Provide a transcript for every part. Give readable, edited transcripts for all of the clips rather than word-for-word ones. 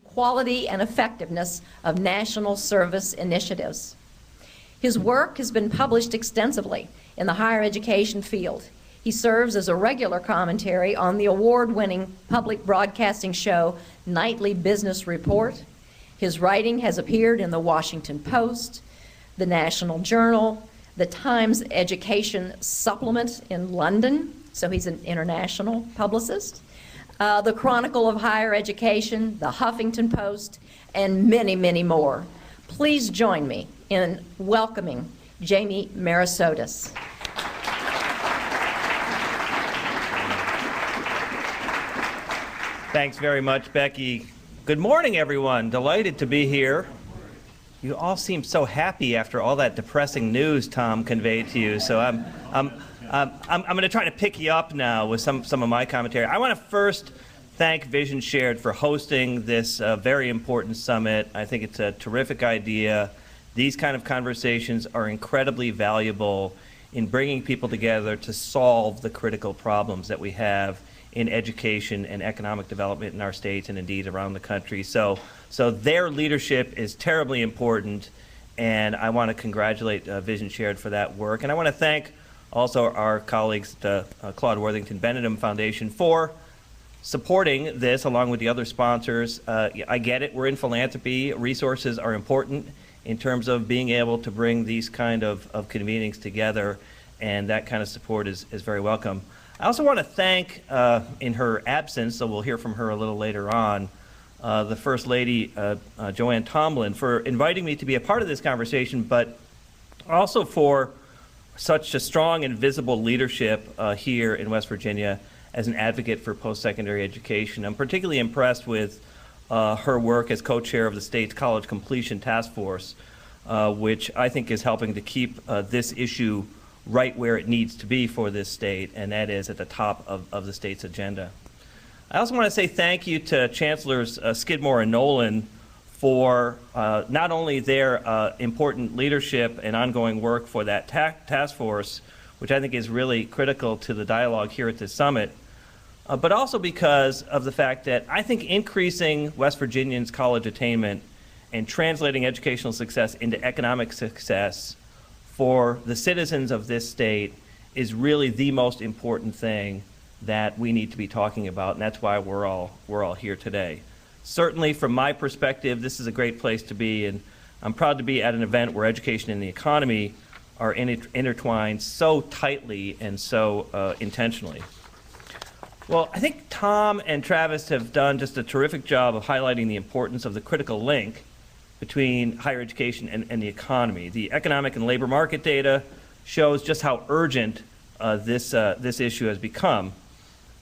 quality and effectiveness of national service initiatives. His work has been published extensively in the higher education field. He serves as a regular commentary on the award-winning public broadcasting show Nightly Business Report. His writing has appeared in the Washington Post, the National Journal, the Times Education Supplement in London, so he's an international publicist, the Chronicle of Higher Education, the Huffington Post, and many, many more. Please join me in welcoming Jamie Merisotis. Thanks very much, Becky. Good morning, everyone. Delighted to be here. You all seem so happy after all that depressing news Tom conveyed to you, so I'm going to try to pick you up now with some of my commentary. I want to first thank Vision Shared for hosting this very important summit. I think it's a terrific idea. These kind of conversations are incredibly valuable in bringing people together to solve the critical problems that we have in education and economic development in our states and indeed around the country. So their leadership is terribly important, and I want to congratulate Vision Shared for that work. And I want to thank also our colleagues at the Claude Worthington Benedum Foundation for supporting this along with the other sponsors. I get it, we're in philanthropy. Resources are important in terms of being able to bring these kind of convenings together, and that kind of support is very welcome. I also want to thank, in her absence, so we'll hear from her a little later on, the First Lady, Joanne Tomlin, for inviting me to be a part of this conversation, but also for such a strong and visible leadership here in West Virginia as an advocate for post-secondary education. I'm particularly impressed with her work as co-chair of the state's College Completion Task Force, which I think is helping to keep this issue right where it needs to be for this state, and that is at the top of the state's agenda. I also want to say thank you to Chancellors Skidmore and Nolan for not only their important leadership and ongoing work for that task force, which I think is really critical to the dialogue here at this summit, but also because of the fact that I think increasing West Virginians' college attainment and translating educational success into economic success for the citizens of this state is really the most important thing that we need to be talking about, and that's why we're all here today. Certainly from my perspective, this is a great place to be, and I'm proud to be at an event where education and the economy are intertwined so tightly and so intentionally. Well, I think Tom and Travis have done just a terrific job of highlighting the importance of the critical link between higher education and the economy. The economic and labor market data shows just how urgent this issue has become.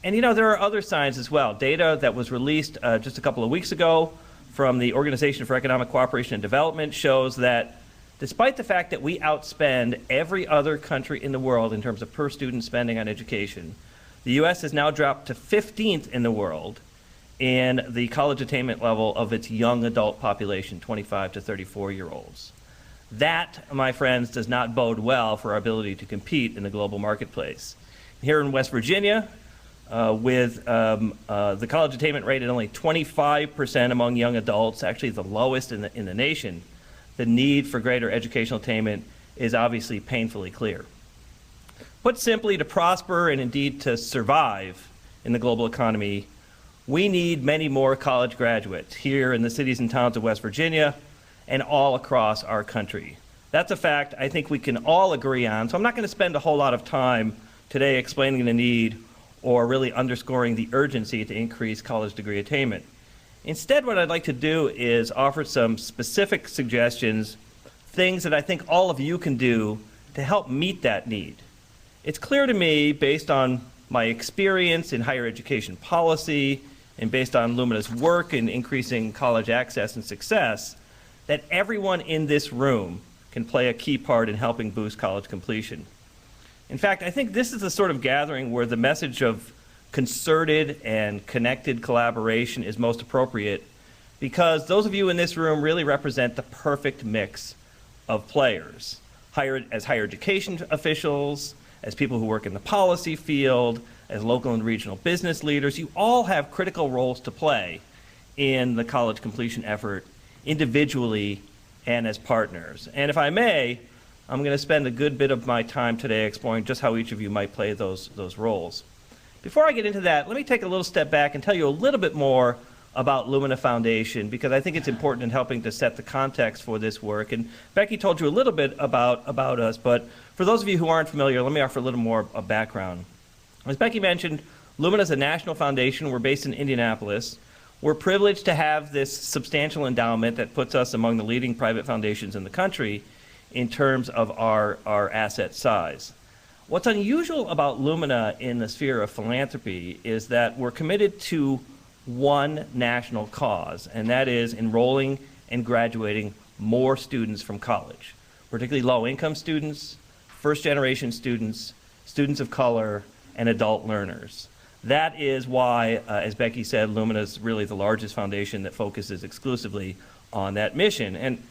And you know, there are other signs as well. Data that was released just a couple of weeks ago from the Organization for Economic Cooperation and Development shows that despite the fact that we outspend every other country in the world in terms of per student spending on education, the US has now dropped to 15th in the world in the college attainment level of its young adult population, 25 to 34-year-olds. That, my friends, does not bode well for our ability to compete in the global marketplace. Here in West Virginia, with the college attainment rate at only 25% among young adults, actually the lowest in the nation, the need for greater educational attainment is obviously painfully clear. Put simply, to prosper and indeed to survive in the global economy, we need many more college graduates here in the cities and towns of West Virginia and all across our country. That's a fact I think we can all agree on, so I'm not going to spend a whole lot of time today explaining the need or really underscoring the urgency to increase college degree attainment. Instead, what I'd like to do is offer some specific suggestions, things that I think all of you can do to help meet that need. It's clear to me, based on my experience in higher education policy and based on Lumina's work in increasing college access and success, that everyone in this room can play a key part in helping boost college completion. In fact, I think this is the sort of gathering where the message of concerted and connected collaboration is most appropriate, because those of you in this room really represent the perfect mix of players. As higher education officials, as people who work in the policy field, as local and regional business leaders, you all have critical roles to play in the college completion effort individually and as partners. And if I may, I'm going to spend a good bit of my time today exploring just how each of you might play those roles. Before I get into that, let me take a little step back and tell you a little bit more about Lumina Foundation, because I think it's important in helping to set the context for this work. And Becky told you a little bit about us, but for those of you who aren't familiar, let me offer a little more of background. As Becky mentioned, Lumina is a national foundation. We're based in Indianapolis. We're privileged to have this substantial endowment that puts us among the leading private foundations in the country in terms of our asset size. What's unusual about Lumina in the sphere of philanthropy is that we're committed to one national cause, and that is enrolling and graduating more students from college, particularly low-income students, first-generation students, students of color, and adult learners. That is why, as Becky said, Lumina is really the largest foundation that focuses exclusively on that mission. And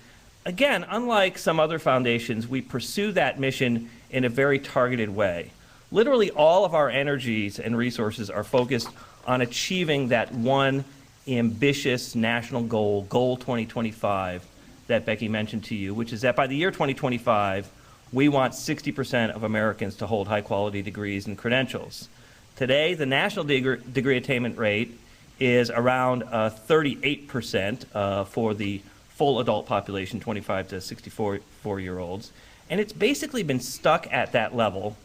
again, unlike some other foundations, we pursue that mission in a very targeted way. Literally all of our energies and resources are focused on achieving that one ambitious national goal, Goal 2025, that Becky mentioned to you, which is that by the year 2025, we want 60% of Americans to hold high-quality degrees and credentials. Today, the national degree attainment rate is around 38% for the full adult population, 25 to 64-year-olds, and it's basically been stuck at that level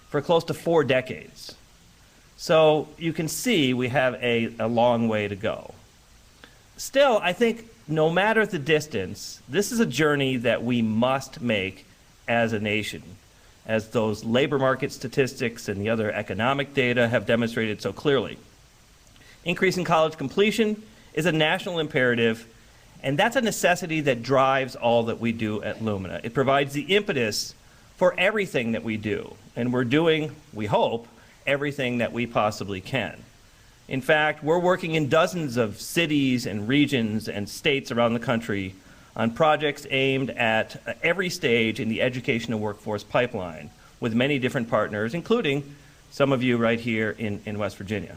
for close to 4 decades. So you can see we have a long way to go. Still, I think no matter the distance, this is a journey that we must make as a nation, as those labor market statistics and the other economic data have demonstrated so clearly. Increasing college completion is a national imperative, and that's a necessity that drives all that we do at Lumina. It provides the impetus for everything that we do, and we're doing, we hope, everything that we possibly can. In fact, we're working in dozens of cities and regions and states around the country on projects aimed at every stage in the education and workforce pipeline with many different partners, including some of you right here in West Virginia.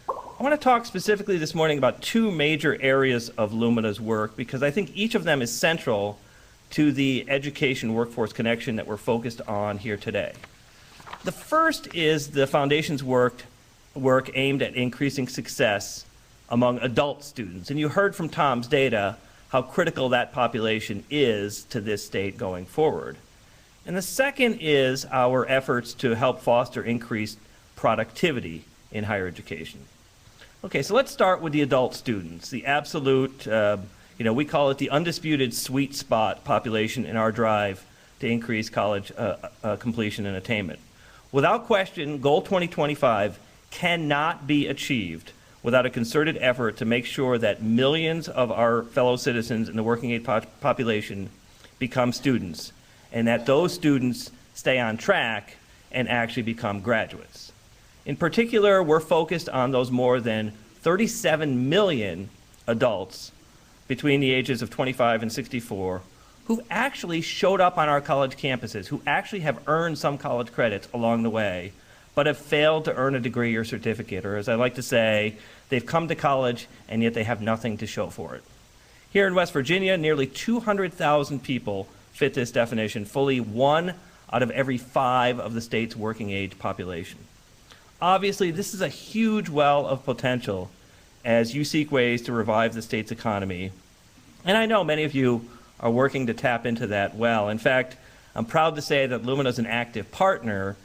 I want to talk specifically this morning about 2 major areas of Lumina's work because I think each of them is central to the education workforce connection that we're focused on here today. The first is the foundation's work aimed at increasing success among adult students. And you heard from Tom's data how critical that population is to this state going forward. And the second is our efforts to help foster increased productivity in higher education. Okay, so let's start with the adult students, the absolute, we call it the undisputed sweet spot population in our drive to increase college completion and attainment. Without question, Goal 2025 cannot be achieved without a concerted effort to make sure that millions of our fellow citizens in the working age population become students, and that those students stay on track and actually become graduates. In particular, we're focused on those more than 37 million adults between the ages of 25 and 64 who actually showed up on our college campuses, who actually have earned some college credits along the way, but have failed to earn a degree or certificate, or as I like to say, they've come to college and yet they have nothing to show for it. Here in West Virginia, nearly 200,000 people fit this definition, fully 1 out of every 5 of the state's working age population. Obviously, this is a huge well of potential as you seek ways to revive the state's economy. And I know many of you are working to tap into that well. In fact, I'm proud to say that Lumina is an active partner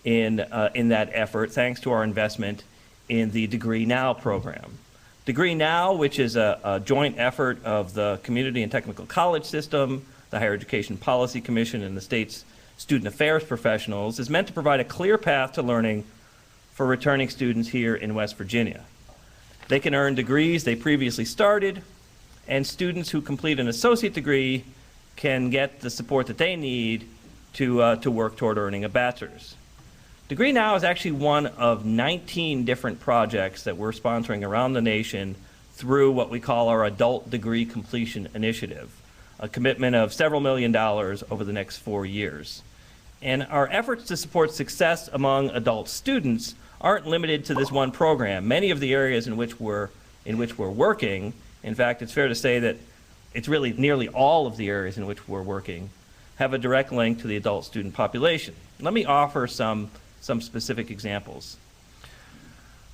in that effort, thanks to our investment in the Degree Now program. Degree Now, which is a joint effort of the Community and Technical College System, the Higher Education Policy Commission, and the state's student affairs professionals, is meant to provide a clear path to learning for returning students here in West Virginia. They can earn degrees they previously started, and students who complete an associate degree can get the support that they need to work toward earning a bachelor's. Degree Now is actually one of 19 different projects that we're sponsoring around the nation through what we call our Adult Degree Completion Initiative, a commitment of several $1 million over the next 4 years. And our efforts to support success among adult students aren't limited to this one program. Many of the areas in which we're in which we're working, in fact, it's fair to say that it's really nearly all of the areas in which we're working, have a direct link to the adult student population. Let me offer some specific examples.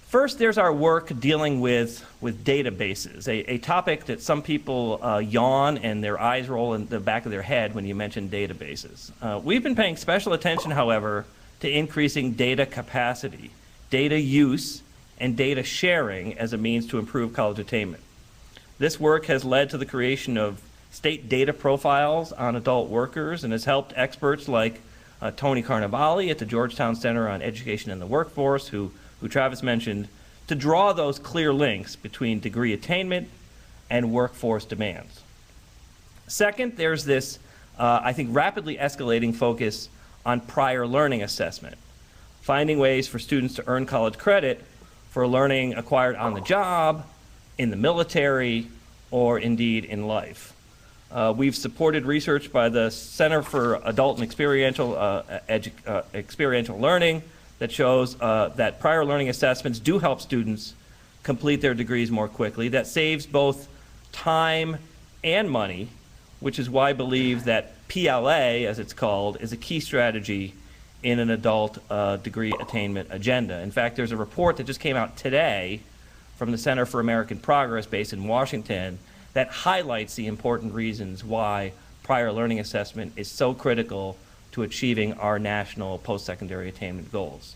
First, there's our work dealing with databases, a topic that some people yawn and their eyes roll in the back of their head when you mention databases. We've been paying special attention, however, to increasing data capacity, data use, and data sharing as a means to improve college attainment. This work has led to the creation of state data profiles on adult workers and has helped experts like Tony Carnevale at the Georgetown Center on Education and the Workforce, who Travis mentioned, to draw those clear links between degree attainment and workforce demands. Second, there's this, I think, rapidly escalating focus on prior learning assessment, finding ways for students to earn college credit for learning acquired on the job, in the military, or indeed in life. We've supported research by the Center for Adult and Experiential Learning that shows that prior learning assessments do help students complete their degrees more quickly. That saves both time and money, which is why I believe that PLA, as it's called, is a key strategy in an adult degree attainment agenda. In fact, there's a report that just came out today from the Center for American Progress based in Washington that highlights the important reasons why prior learning assessment is so critical to achieving our national post-secondary attainment goals.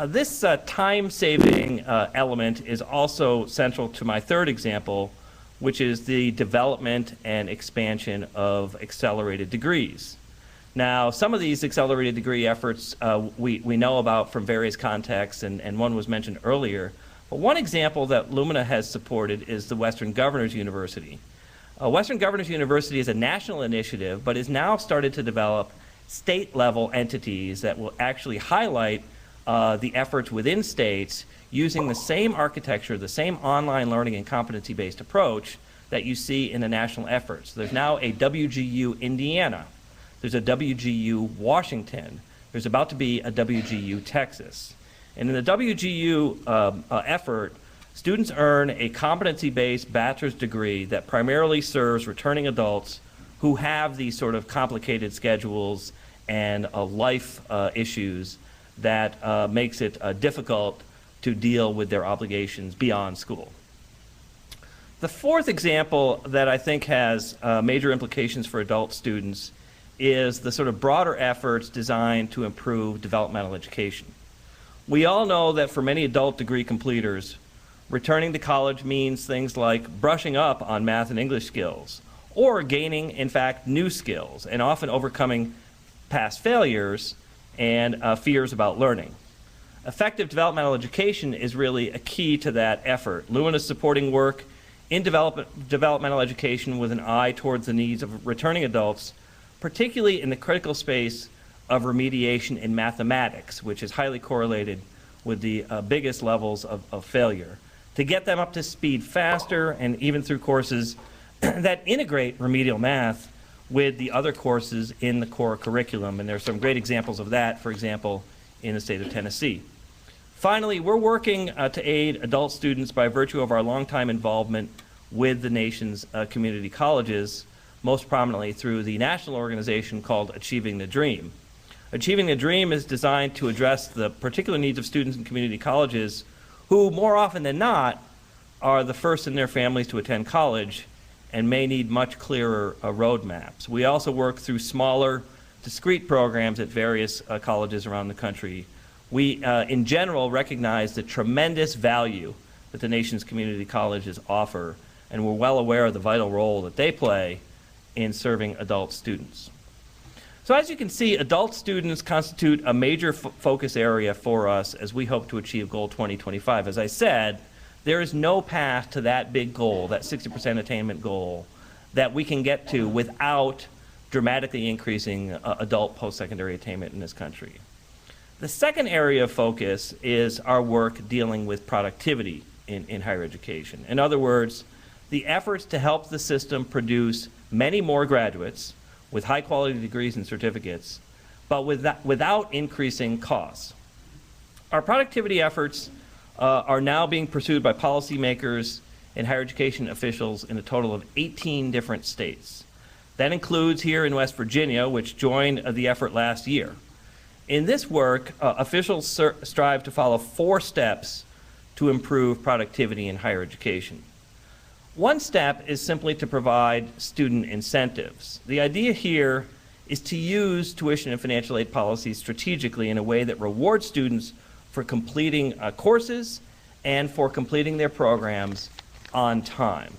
This time-saving element is also central to my third example, which is the development and expansion of accelerated degrees. Now, some of these accelerated degree efforts we know about from various contexts, and one was mentioned earlier. But one example that Lumina has supported is the Western Governors University. Western Governors University is a national initiative, but has now started to develop state-level entities that will actually highlight the efforts within states using the same architecture, the same online learning and competency-based approach that you see in the national efforts. There's now a WGU Indiana. There's a WGU Washington. There's about to be a WGU Texas. And in the WGU effort, students earn a competency-based bachelor's degree that primarily serves returning adults who have these sort of complicated schedules and life issues that makes it difficult to deal with their obligations beyond school. The fourth example that I think has major implications for adult students is the sort of broader efforts designed to improve developmental education. We all know that for many adult degree completers, returning to college means things like brushing up on math and English skills, or gaining, in fact, new skills, and often overcoming past failures and fears about learning. Effective developmental education is really a key to that effort. Lumina is supporting work in developmental education with an eye towards the needs of returning adults, particularly in the critical space of remediation in mathematics, which is highly correlated with the biggest levels of failure, to get them up to speed faster and even through courses that integrate remedial math with the other courses in the core curriculum. And there's some great examples of that, for example, in the state of Tennessee. Finally, we're working to aid adult students by virtue of our longtime involvement with the nation's community colleges, most prominently through the national organization called Achieving the Dream. Achieving the Dream is designed to address the particular needs of students in community colleges who, more often than not, are the first in their families to attend college and may need much clearer roadmaps. We also work through smaller, discrete programs at various colleges around the country. We, in general, recognize the tremendous value that the nation's community colleges offer, and we're well aware of the vital role that they play in serving adult students. So as you can see, adult students constitute a major focus area for us as we hope to achieve Goal 2025. As I said, there is no path to that big goal, that 60% attainment goal, that we can get to without dramatically increasing adult post-secondary attainment in this country. The second area of focus is our work dealing with productivity in higher education. In other words, the efforts to help the system produce many more graduates with high-quality degrees and certificates, but without increasing costs. Our productivity efforts are now being pursued by policymakers and higher education officials in a total of 18 different states. That includes here in West Virginia, which joined the effort last year. In this work, officials strive to follow 4 steps to improve productivity in higher education. One step is simply to provide student incentives. The idea here is to use tuition and financial aid policies strategically in a way that rewards students for completing courses and for completing their programs on time.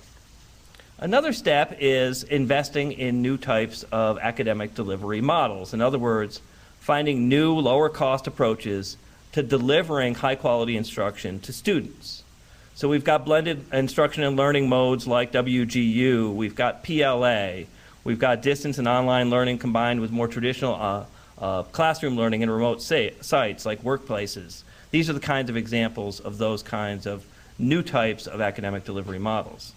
Another step is investing in new types of academic delivery models. In other words, finding new, lower-cost approaches to delivering high-quality instruction to students. So we've got blended instruction and learning modes like WGU, we've got PLA, we've got distance and online learning combined with more traditional classroom learning in remote sites like workplaces. These are the kinds of examples of those kinds of new types of academic delivery models.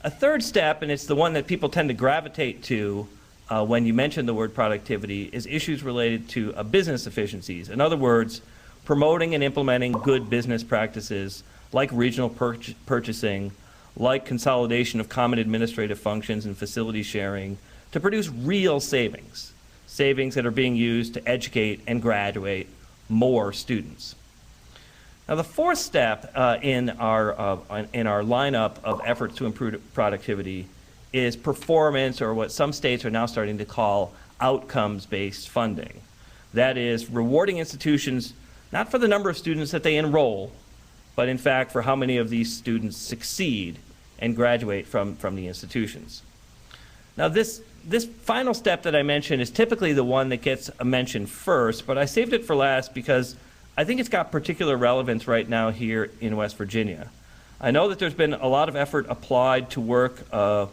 A third step, and it's the one that people tend to gravitate to when you mention the word productivity, is issues related to business efficiencies. In other words, promoting and implementing good business practices like regional purchasing, like consolidation of common administrative functions and facility sharing to produce real savings that are being used to educate and graduate more students. Now, the fourth step in our lineup of efforts to improve productivity is performance, or what some states are now starting to call outcomes-based funding. That is, rewarding institutions not for the number of students that they enroll, but in fact for how many of these students succeed and graduate from the institutions. Now, this final step that I mentioned is typically the one that gets a mention first, but I saved it for last because I think it's got particular relevance right now here in West Virginia. I know that there's been a lot of effort applied to work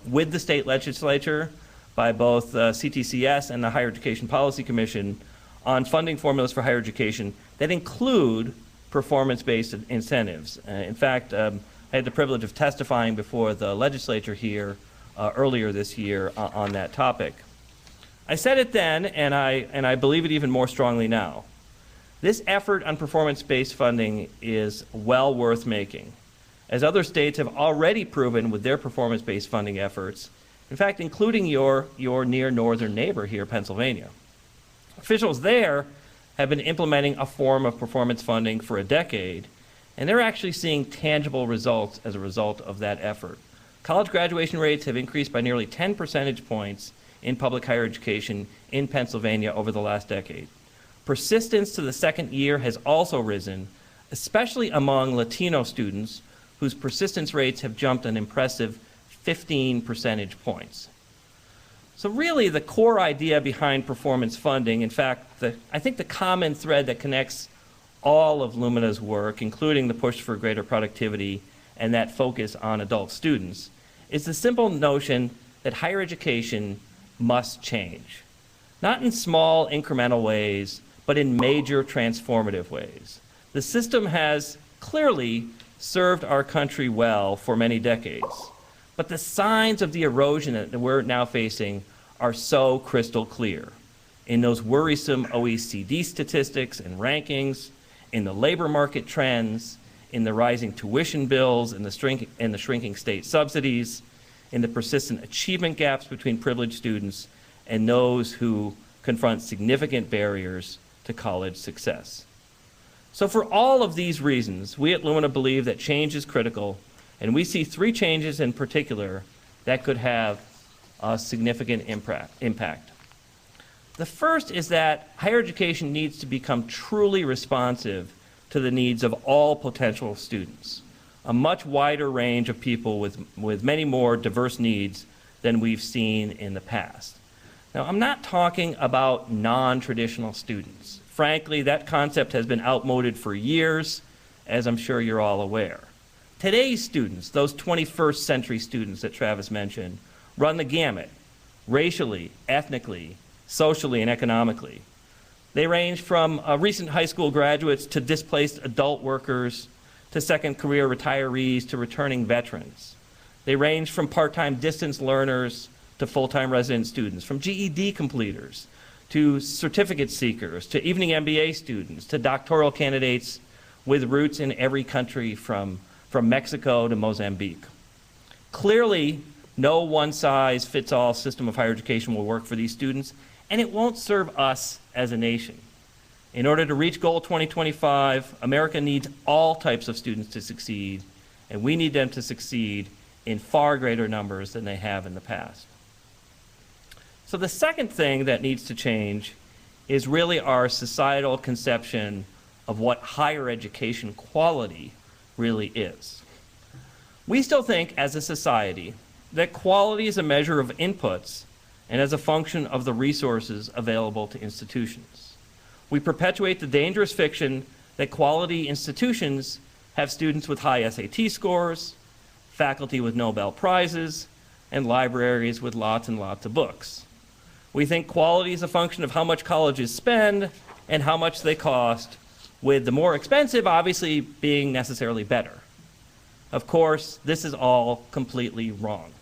with the state legislature by both CTCS and the Higher Education Policy Commission on funding formulas for higher education that include performance-based incentives. In fact, I had the privilege of testifying before the legislature here earlier this year on that topic. I said it then, and I believe it even more strongly now. This effort on performance-based funding is well worth making, as other states have already proven with their performance-based funding efforts, in fact, including your near northern neighbor here, Pennsylvania. Officials there have been implementing a form of performance funding for a decade, and they're actually seeing tangible results as a result of that effort. College graduation rates have increased by nearly 10 percentage points in public higher education in Pennsylvania over the last decade. Persistence to the second year has also risen, especially among Latino students, whose persistence rates have jumped an impressive 15 percentage points. So really the core idea behind performance funding, in fact, I think the common thread that connects all of Lumina's work, including the push for greater productivity and that focus on adult students, is the simple notion that higher education must change. Not in small incremental ways, but in major transformative ways. The system has clearly served our country well for many decades, but the signs of the erosion that we're now facing are so crystal clear in those worrisome OECD statistics and rankings, in the labor market trends, in the rising tuition bills, in the shrinking state subsidies, in the persistent achievement gaps between privileged students and those who confront significant barriers to college success. So for all of these reasons, we at Lumina believe that change is critical, and we see 3 changes in particular that could have a significant impact. The first is that higher education needs to become truly responsive to the needs of all potential students, a much wider range of people with many more diverse needs than we've seen in the past. Now, I'm not talking about non-traditional students. Frankly, that concept has been outmoded for years, as I'm sure you're all aware. Today's students, those 21st century students that Travis mentioned, run the gamut, racially, ethnically, socially, and economically. They range from recent high school graduates to displaced adult workers, to second career retirees, to returning veterans. They range from part-time distance learners to full-time resident students, from GED completers to certificate seekers, to evening MBA students, to doctoral candidates with roots in every country from Mexico to Mozambique. Clearly, no one-size-fits-all system of higher education will work for these students, and it won't serve us as a nation. In order to reach Goal 2025, America needs all types of students to succeed, and we need them to succeed in far greater numbers than they have in the past. So the second thing that needs to change is really our societal conception of what higher education quality really is. We still think as a society that quality is a measure of inputs and as a function of the resources available to institutions. We perpetuate the dangerous fiction that quality institutions have students with high SAT scores, faculty with Nobel Prizes, and libraries with lots and lots of books. We think quality is a function of how much colleges spend and how much they cost, with the more expensive obviously being necessarily better. Of course, this is all completely wrong.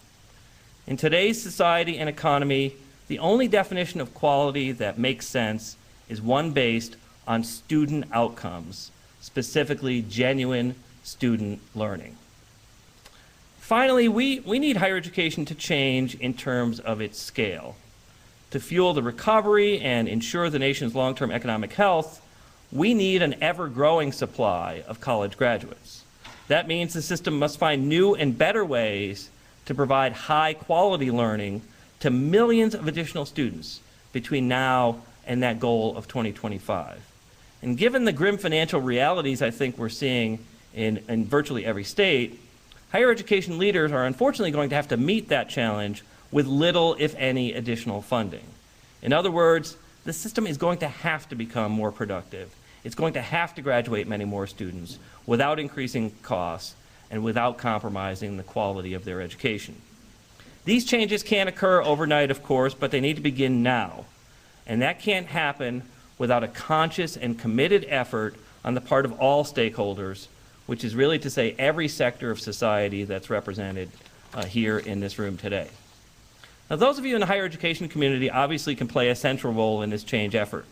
In today's society and economy, the only definition of quality that makes sense is one based on student outcomes, specifically genuine student learning. Finally, we need higher education to change in terms of its scale. To fuel the recovery and ensure the nation's long-term economic health, we need an ever-growing supply of college graduates. That means the system must find new and better ways to provide high-quality learning to millions of additional students between now and that goal of 2025. And given the grim financial realities I think we're seeing in virtually every state, higher education leaders are unfortunately going to have to meet that challenge with little, if any, additional funding. In other words, the system is going to have to become more productive. It's going to have to graduate many more students without increasing costs and without compromising the quality of their education. These changes can't occur overnight, of course, but they need to begin now. And that can't happen without a conscious and committed effort on the part of all stakeholders, which is really to say every sector of society that's represented here in this room today. Now, those of you in the higher education community obviously can play a central role in this change effort.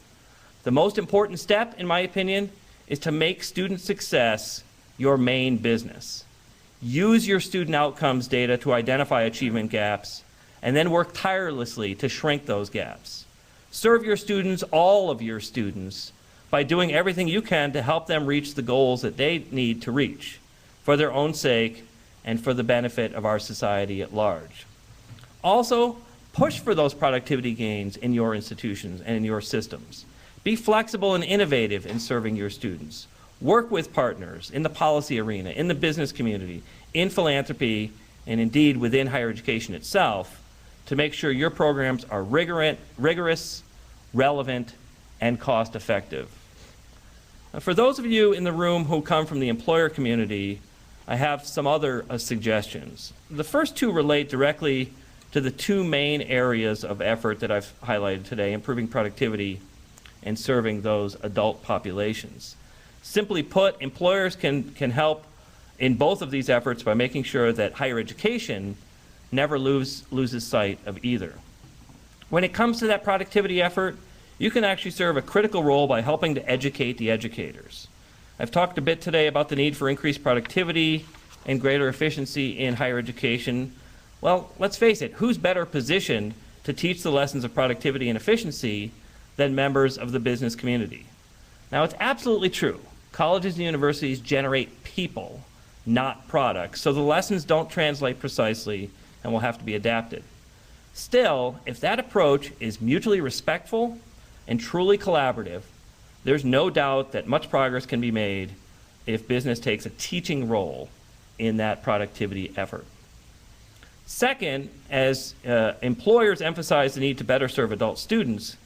The most important step, in my opinion, is to make student success your main business. Use your student outcomes data to identify achievement gaps, and then work tirelessly to shrink those gaps. Serve your students, all of your students, by doing everything you can to help them reach the goals that they need to reach, for their own sake and for the benefit of our society at large. Also, push for those productivity gains in your institutions and in your systems. Be flexible and innovative in serving your students. Work with partners in the policy arena, in the business community, in philanthropy, and indeed within higher education itself to make sure your programs are rigorous, relevant, and cost-effective. For those of you in the room who come from the employer community, I have some other suggestions. The first two relate directly to the two main areas of effort that I've highlighted today, improving productivity and serving those adult populations. Simply put, employers can help in both of these efforts by making sure that higher education never loses sight of either. When it comes to that productivity effort, you can actually serve a critical role by helping to educate the educators. I've talked a bit today about the need for increased productivity and greater efficiency in higher education. Well, let's face it, who's better positioned to teach the lessons of productivity and efficiency than members of the business community? Now, it's absolutely true. Colleges and universities generate people, not products, so the lessons don't translate precisely and will have to be adapted. Still, if that approach is mutually respectful and truly collaborative, there's no doubt that much progress can be made if business takes a teaching role in that productivity effort. Second, as employers emphasize the need to better serve adult students,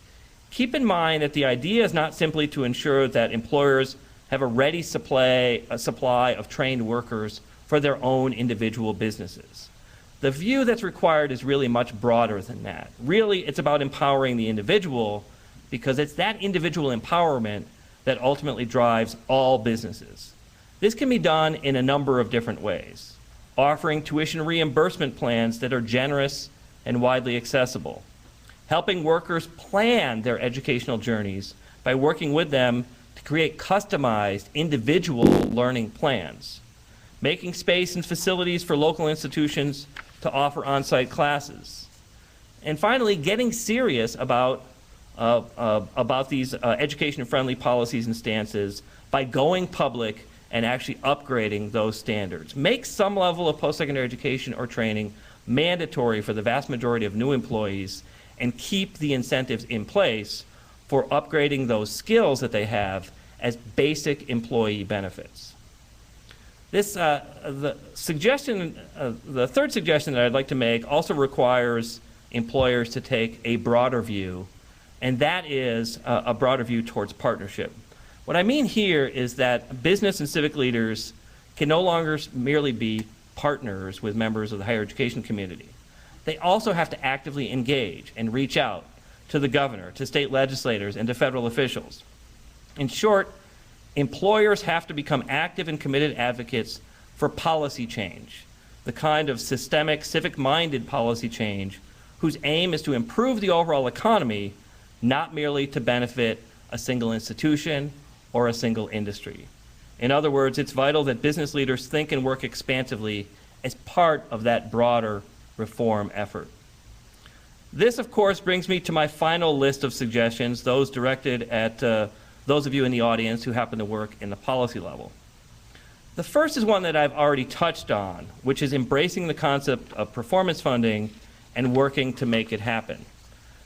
keep in mind that the idea is not simply to ensure that employers have a ready supply of trained workers for their own individual businesses. The view that's required is really much broader than that. Really, it's about empowering the individual, because it's that individual empowerment that ultimately drives all businesses. This can be done in a number of different ways. Offering tuition reimbursement plans that are generous and widely accessible. Helping workers plan their educational journeys by working with them to create customized individual learning plans, making space and facilities for local institutions to offer on-site classes, and finally, getting serious about these education-friendly policies and stances by going public and actually upgrading those standards. Make some level of post-secondary education or training mandatory for the vast majority of new employees, and keep the incentives in place for upgrading those skills that they have as basic employee benefits. This, the third suggestion that I'd like to make also requires employers to take a broader view, and that is a broader view towards partnership. What I mean here is that business and civic leaders can no longer merely be partners with members of the higher education community. They also have to actively engage and reach out to the governor, to state legislators, and to federal officials. In short, employers have to become active and committed advocates for policy change, the kind of systemic, civic-minded policy change whose aim is to improve the overall economy, not merely to benefit a single institution or a single industry. In other words, it's vital that business leaders think and work expansively as part of that broader reform effort. This, of course, brings me to my final list of suggestions, those directed at those of you in the audience who happen to work in the policy level. The first is one that I've already touched on, which is embracing the concept of performance funding and working to make it happen.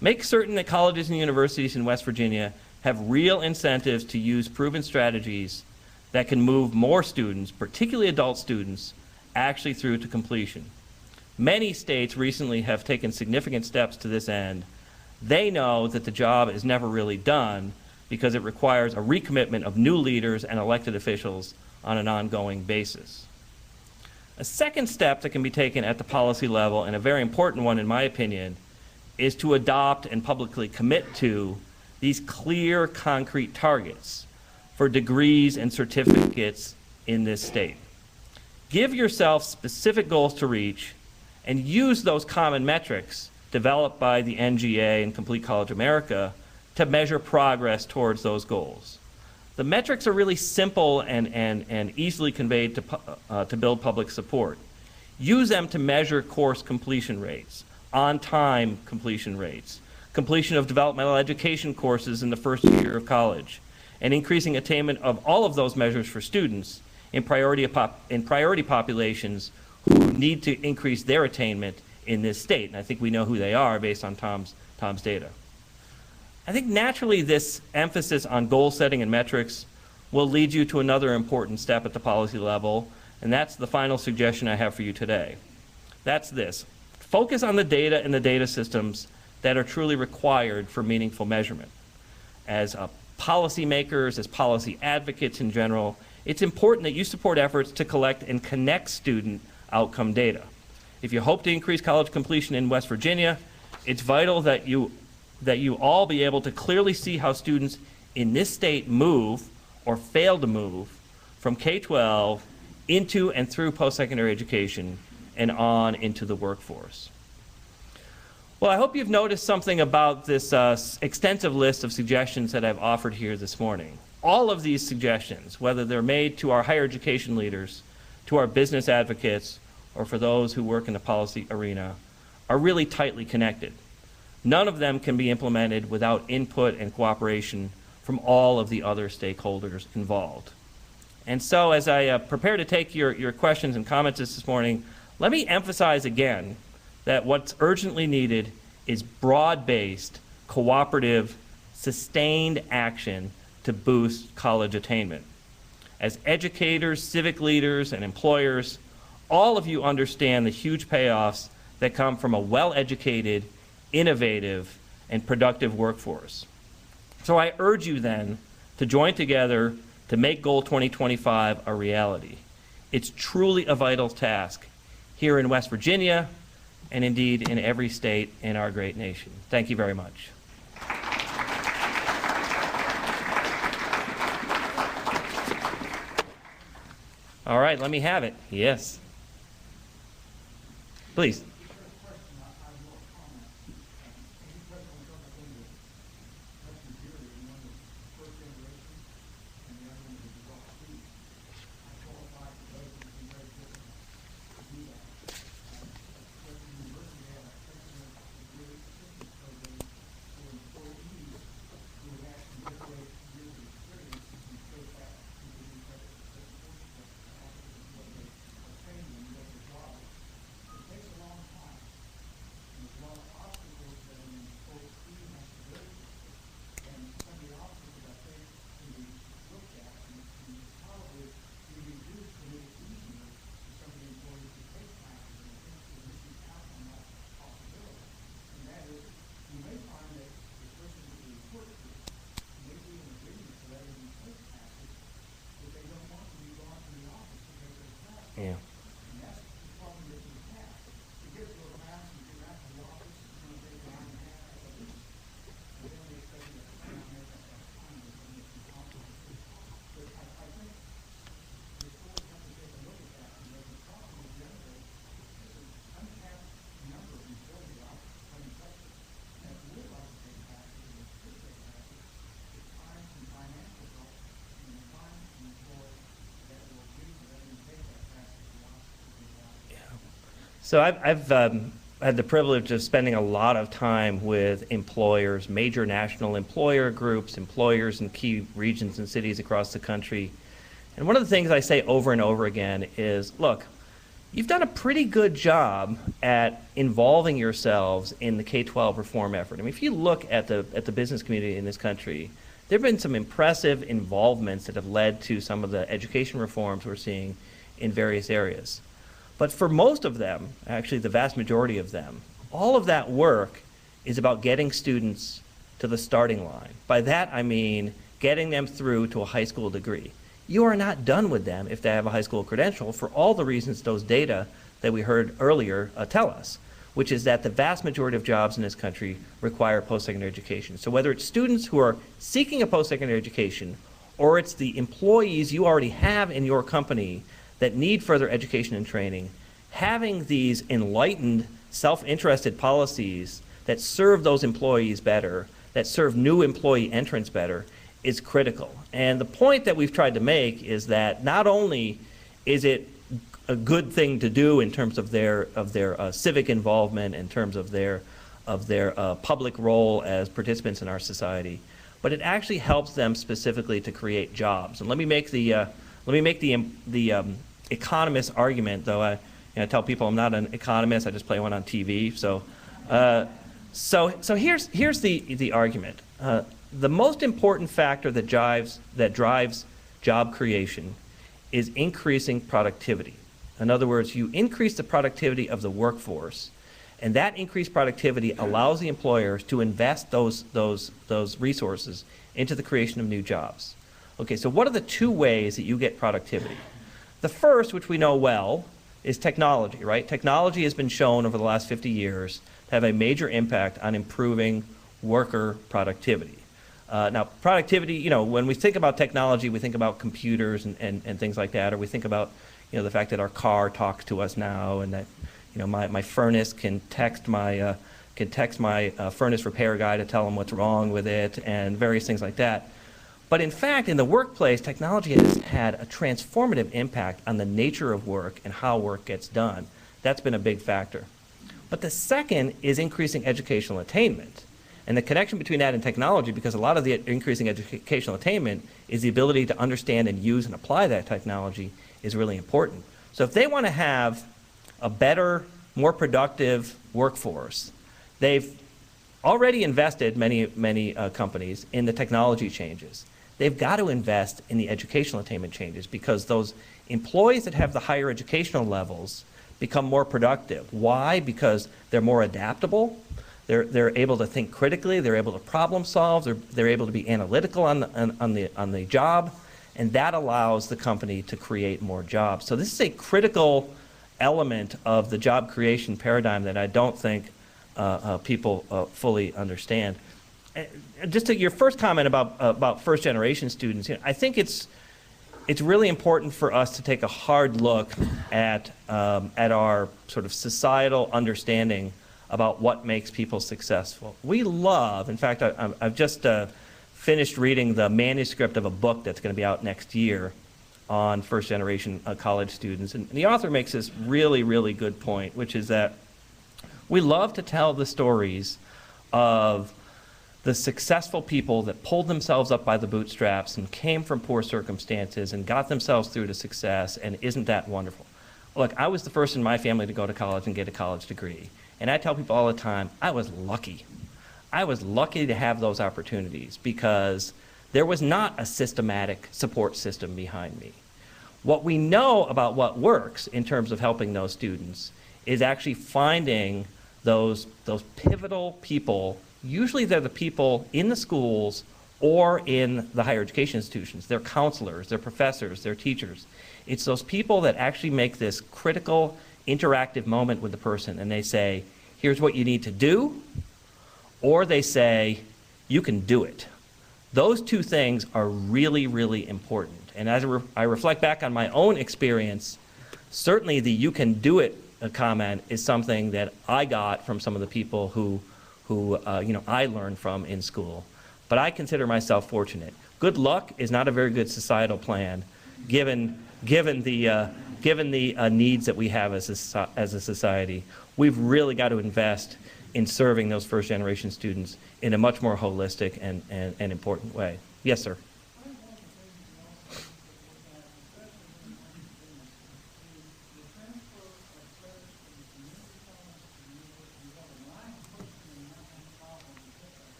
Make certain that colleges and universities in West Virginia have real incentives to use proven strategies that can move more students, particularly adult students, actually through to completion. Many states recently have taken significant steps to this end. They know that the job is never really done because it requires a recommitment of new leaders and elected officials on an ongoing basis. A second step that can be taken at the policy level, and a very important one in my opinion, is to adopt and publicly commit to these clear, concrete targets for degrees and certificates in this state. Give yourself specific goals to reach and use those common metrics developed by the NGA and Complete College America to measure progress towards those goals. The metrics are really simple and easily conveyed to build public support. Use them to measure course completion rates, on-time completion rates, completion of developmental education courses in the first year of college, and increasing attainment of all of those measures for students in priority populations who need to increase their attainment in this state. And I think we know who they are based on Tom's data. I think naturally this emphasis on goal setting and metrics will lead you to another important step at the policy level, and that's the final suggestion I have for you today. That's this. Focus on the data and the data systems that are truly required for meaningful measurement. As policymakers, as policy advocates in general, it's important that you support efforts to collect and connect student outcome data. If you hope to increase college completion in West Virginia, it's vital that you all be able to clearly see how students in this state move or fail to move from K-12 into and through post-secondary education and on into the workforce. Well, I hope you've noticed something about this extensive list of suggestions that I've offered here this morning. All of these suggestions, whether they're made to our higher education leaders, to our business advocates, or for those who work in the policy arena, are really tightly connected. None of them can be implemented without input and cooperation from all of the other stakeholders involved. And so as I prepare to take your questions and comments this morning, let me emphasize again that what's urgently needed is broad-based, cooperative, sustained action to boost college attainment. As educators, civic leaders, and employers, all of you understand the huge payoffs that come from a well-educated, innovative, and productive workforce. So I urge you then to join together to make Goal 2025 a reality. It's truly a vital task here in West Virginia, and indeed in every state in our great nation. Thank you very much. All right, let me have it. Yes. Please. So I've had the privilege of spending a lot of time with employers, major national employer groups, employers in key regions and cities across the country. And one of the things I say over and over again is, look, you've done a pretty good job at involving yourselves in the K-12 reform effort. I mean, if you look at the business community in this country, there have been some impressive involvements that have led to some of the education reforms we're seeing in various areas. But for most of them, actually the vast majority of them, all of that work is about getting students to the starting line. By that I mean getting them through to a high school degree. You are not done with them if they have a high school credential for all the reasons those data that we heard earlier tell us, which is that the vast majority of jobs in this country require post-secondary education. So whether it's students who are seeking a post-secondary education or it's the employees you already have in your company that need further education and training, having these enlightened, self-interested policies that serve those employees better, that serve new employee entrants better, is critical. And the point that we've tried to make is that not only is it a good thing to do in terms of their civic involvement, in terms of their public role as participants in our society, but it actually helps them specifically to create jobs. And let me make the economist argument, though I tell people I'm not an economist, I just play one on TV. So here's the argument. The most important factor that drives job creation is increasing productivity. In other words, you increase the productivity of the workforce, and that increased productivity allows the employers to invest those resources into the creation of new jobs. Okay, so what are the two ways that you get productivity? The first, which we know well, is technology, right? Technology has been shown over the last 50 years to have a major impact on improving worker productivity. Now, productivity, when we think about technology, we think about computers and things like that, or we think about, the fact that our car talks to us now, and that, my furnace can text my furnace repair guy to tell him what's wrong with it, and various things like that. But in fact, in the workplace, technology has had a transformative impact on the nature of work and how work gets done. That's been a big factor. But the second is increasing educational attainment. And the connection between that and technology, because a lot of the increasing educational attainment is the ability to understand and use and apply that technology, is really important. So if they want to have a better, more productive workforce, they've already invested, many companies, in the technology changes. They've got to invest in the educational attainment changes, because those employees that have the higher educational levels become more productive. Why? Because they're more adaptable. They're able to think critically. They're able to problem solve. They're able to be analytical on the job, and that allows the company to create more jobs. So this is a critical element of the job creation paradigm that I don't think people fully understand. Just to your first comment about first-generation students, I think it's really important for us to take a hard look at our sort of societal understanding about what makes people successful. We love, in fact, I've just finished reading the manuscript of a book that's going to be out next year on first-generation college students, and the author makes this really, really good point, which is that we love to tell the stories of the successful people that pulled themselves up by the bootstraps and came from poor circumstances and got themselves through to success, and isn't that wonderful? Look, I was the first in my family to go to college and get a college degree, and I tell people all the time, I was lucky. I was lucky to have those opportunities because there was not a systematic support system behind me. What we know about what works in terms of helping those students is actually finding those pivotal people. Usually they're the people in the schools or in the higher education institutions. They're counselors, they're professors, they're teachers. It's those people that actually make this critical, interactive moment with the person, and they say, here's what you need to do, or they say, you can do it. Those two things are really, really important. And as I reflect back on my own experience, certainly the you can do it comment is something that I got from some of the people who I learned from in school. But I consider myself fortunate. Good luck is not a very good societal plan, given the given the needs that we have as a society, we've really got to invest in serving those first-generation students in a much more holistic and important way. Yes, sir.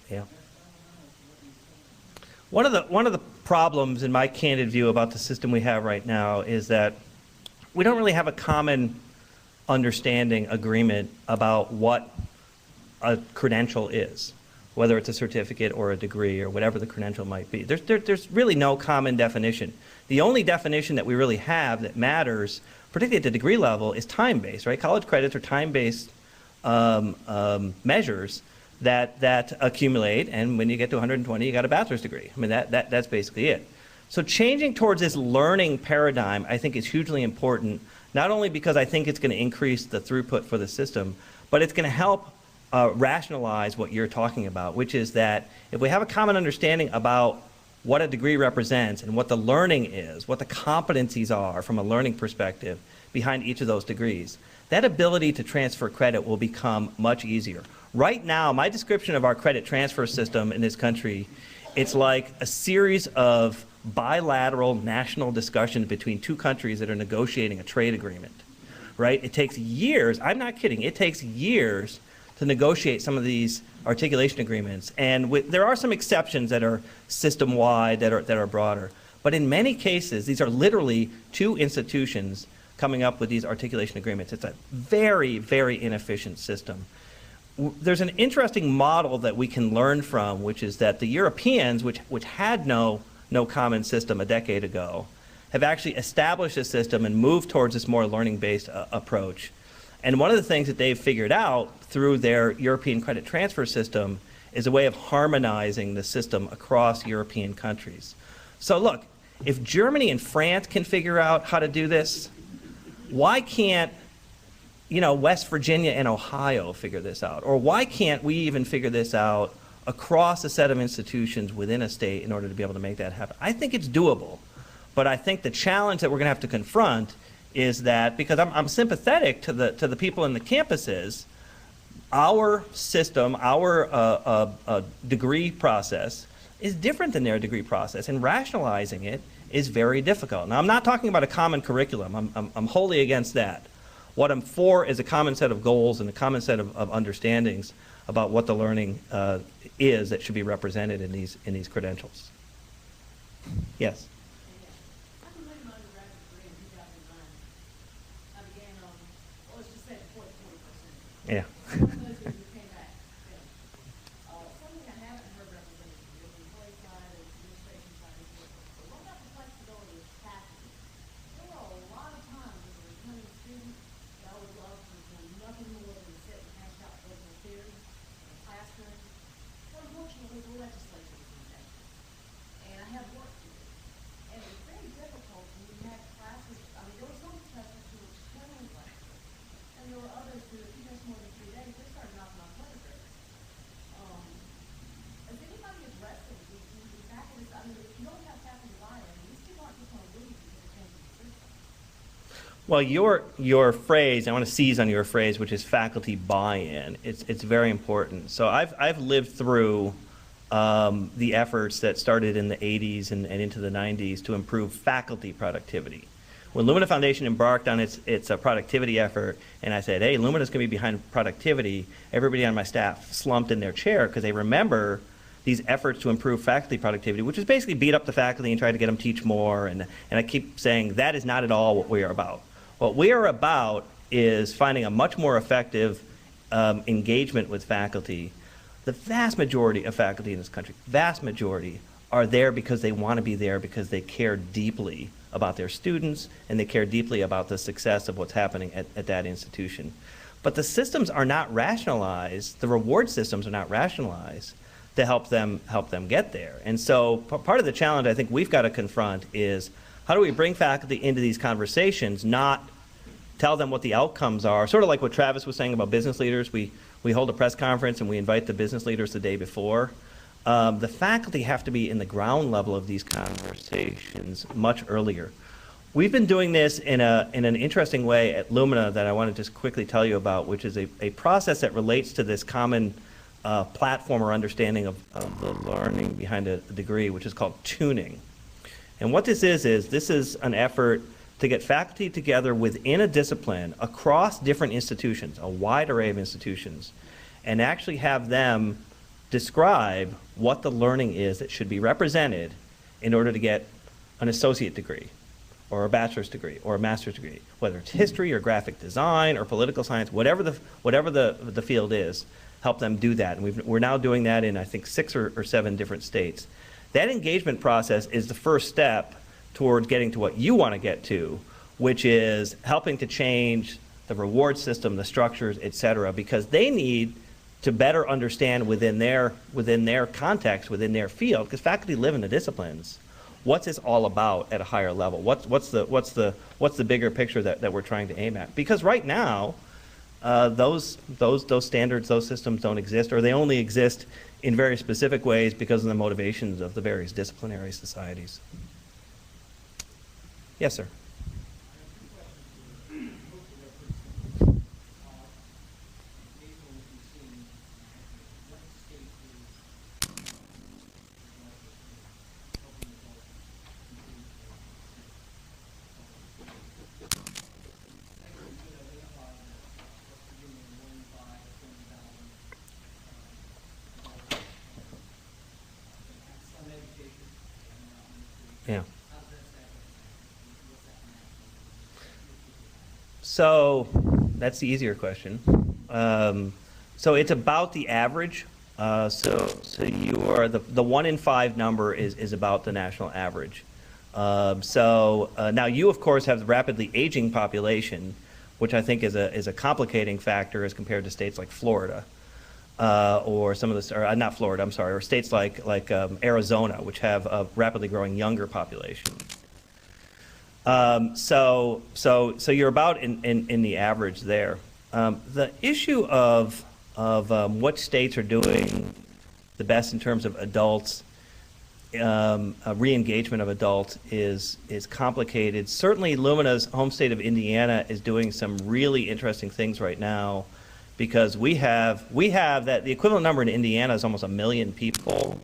Yeah. One of the problems, in my candid view, about the system we have right now is that we don't really have a common understanding, agreement about what a credential is, whether it's a certificate or a degree or whatever the credential might be. There's really no common definition. The only definition that we really have that matters, particularly at the degree level, is time-based, right? College credits are time-based measures that accumulate, and when you get to 120, you got a bachelor's degree. I mean, that's basically it. So changing towards this learning paradigm, I think, is hugely important, not only because I think it's going to increase the throughput for the system, but it's going to help rationalize what you're talking about, which is that if we have a common understanding about what a degree represents and what the learning is, what the competencies are from a learning perspective behind each of those degrees, that ability to transfer credit will become much easier. Right now, my description of our credit transfer system in this country, it's like a series of bilateral national discussions between two countries that are negotiating a trade agreement, right? It takes years, I'm not kidding, it takes years to negotiate some of these articulation agreements. And there are some exceptions that are system-wide, that are broader. But in many cases, these are literally two institutions coming up with these articulation agreements. It's a very, very inefficient system. There's an interesting model that we can learn from, which is that the Europeans, which had no common system a decade ago, have actually established a system and moved towards this more learning-based approach. And one of the things that they've figured out through their European credit transfer system is a way of harmonizing the system across European countries. So look, if Germany and France can figure out how to do this, why can't West Virginia and Ohio figure this out? Or why can't we even figure this out across a set of institutions within a state in order to be able to make that happen? I think it's doable, but I think the challenge that we're going to have to confront is that, because I'm sympathetic to the people in the campuses, our system, our degree process is different than their degree process, and rationalizing it is very difficult. Now, I'm not talking about a common curriculum. I'm wholly against that. What I'm for is a common set of goals and a common set of understandings about what the learning is that should be represented in these credentials. Yes? I completed my undergraduate degree in 2009. I began on, well, let's just say before the 40%. Yeah. One of those years we came back. Something I haven't heard represented from the employee side and administration side is what about the flexibility of faculty? There are a lot of times as a returning student that I would love to do nothing more than sit and hash out political theory in a classroom. But unfortunately, the legislature is in that. And I have work to do. And it's very difficult when you have classes. I mean, there were some professors who were extremely flexible, and there were others who, if you miss more than 3 days, they started knocking off letter grades. Has anybody addressed it? The faculty, I mean, if you don't have faculty buy-in, these people aren't just going to leave because they're changing the system. Well, your phrase, I want to seize on your phrase, which is faculty buy-in. It's very important. So I've lived through the efforts that started in the 80s and into the 90s to improve faculty productivity. When Lumina Foundation embarked on its productivity effort, and I said, hey, Lumina's going to be behind productivity, everybody on my staff slumped in their chair because they remember these efforts to improve faculty productivity, which is basically beat up the faculty and try to get them to teach more. And I keep saying that is not at all what we are about. What we are about is finding a much more effective engagement with faculty. The vast majority of faculty in this country, vast majority, are there because they want to be there, because they care deeply about their students, and they care deeply about the success of what's happening at that institution. But the systems are not rationalized, the reward systems are not rationalized to help them get there. And so part of the challenge I think we've got to confront is, how do we bring faculty into these conversations, not tell them what the outcomes are, sort of like what Travis was saying about business leaders. We hold a press conference and we invite the business leaders the day before. The faculty have to be in the ground level of these conversations much earlier. We've been doing this in an interesting way at Lumina that I want to just quickly tell you about, which is a process that relates to this common platform or understanding of the learning behind a degree, which is called tuning. And what this is an effort to get faculty together within a discipline across different institutions, a wide array of institutions, and actually have them describe what the learning is that should be represented in order to get an associate degree or a bachelor's degree or a master's degree, whether it's history or graphic design or political science, whatever the field is, help them do that. And we're now doing that in, I think, 6 or 7 different states. That engagement process is the first step toward getting to what you want to get to, which is helping to change the reward system, the structures, et cetera, because they need to better understand within their context, within their field, because faculty live in the disciplines. What's this all about at a higher level? What's the bigger picture that we're trying to aim at? Because right now, those standards, those systems don't exist, or they only exist in very specific ways because of the motivations of the various disciplinary societies. Yes, sir. Yeah. So that's the easier question. So it's about the average. So you are the 1 in 5 number is about the national average. Now you of course have the rapidly aging population, which I think is a complicating factor as compared to states like Florida. Or some of the, or not Florida, I'm sorry, or states like Arizona, which have a rapidly growing younger population. So you're about in the average there. The issue of what states are doing the best in terms of adults, re-engagement of adults is complicated. Certainly Lumina's home state of Indiana is doing some really interesting things right now, because we have that the equivalent number in Indiana is almost 1 million people,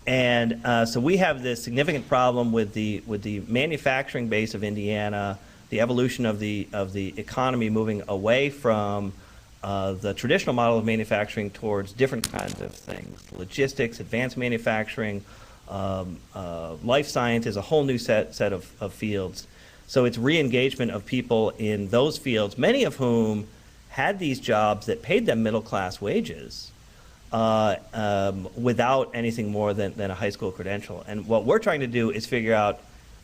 and so we have this significant problem with the manufacturing base of Indiana, the evolution of the economy moving away from the traditional model of manufacturing towards different kinds of things, logistics, advanced manufacturing, life sciences, a whole new set of fields. So it's re-engagement of people in those fields, many of whom had these jobs that paid them middle-class wages without anything more than a high school credential. And what we're trying to do is figure out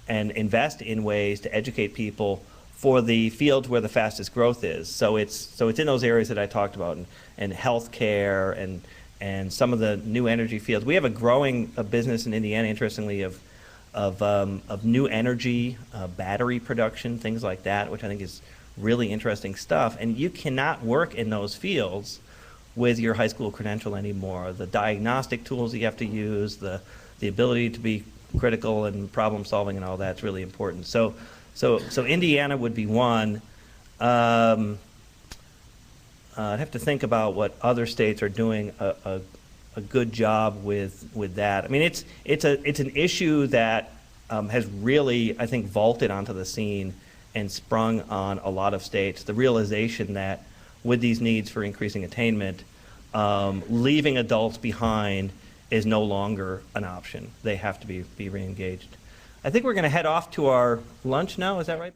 and invest in ways to educate people for the fields where the fastest growth is. So it's in those areas that I talked about, and healthcare and some of the new energy fields. We have a growing business in Indiana, interestingly, of new energy, battery production, things like that, which I think is really interesting stuff. And you cannot work in those fields with your high school credential anymore. The diagnostic tools you have to use, the ability to be critical and problem solving and all that's really important. So Indiana would be one. I'd have to think about what other states are doing a good job with that. I mean, it's an issue that has really, I think, vaulted onto the scene and sprung on a lot of states. The realization that with these needs for increasing attainment, leaving adults behind is no longer an option. They have to be re-engaged. I think we're going to head off to our lunch now. Is that right?